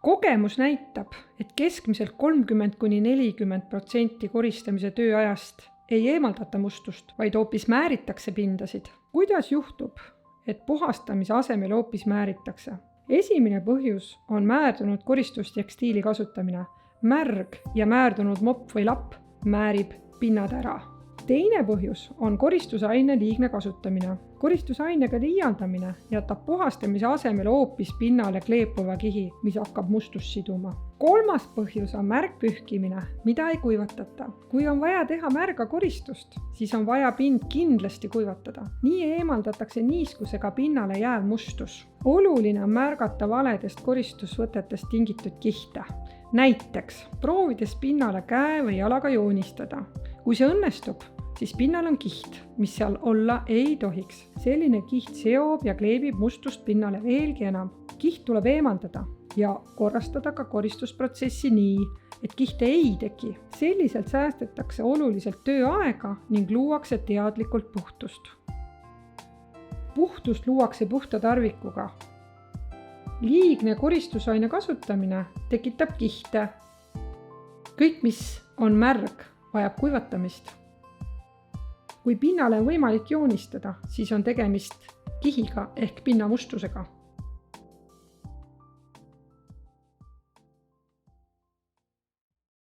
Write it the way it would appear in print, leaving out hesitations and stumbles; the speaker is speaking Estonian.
Kogemus näitab, et keskmiselt 30–40% koristamise tööajast ei eemaldata mustust, vaid hoopis määritakse pindasid. Kuidas juhtub, et puhastamise asemel hoopis määritakse? Esimene põhjus on määrdunud koristustekstiili kasutamine. Märg ja määrdunud mopp või lapp määrib pinnad ära. Teine põhjus on koristusaine liigne kasutamine. Koristusainega liialdamine jätab puhastamise asemel hoopis pinnale kleepuva kihi, mis hakkab mustust siduma. Kolmas põhjus on märgpühkimine, mida ei kuivatata. Kui on vaja teha märga koristust, siis on vaja pind kindlasti kuivatada. Nii eemaldatakse niiskusega pinnale jääv mustus. Oluline on märgata valedest koristusvõtetest tingitud kihte. Näiteks proovides pinnale käe või jalaga joonistada. Kui see õnnestub, siis pinnal on kiht, mis seal olla ei tohiks. Selline kiht seob ja kleebib mustust pinnale veelgi enam. Kiht tuleb eemaldada ja korrastada ka koristusprotsessi nii, et kihte ei teki. Selliselt säästetakse oluliselt tööaega ning luuakse teadlikult puhtust. Puhtust luuakse puhta tarvikuga. Liigne koristusaine kasutamine tekitab kihte. Kõik, mis on märg, vajab kuivatamist. Kui pinnale on võimalik joonistada, siis on tegemist kihiga ehk pinnamustusega.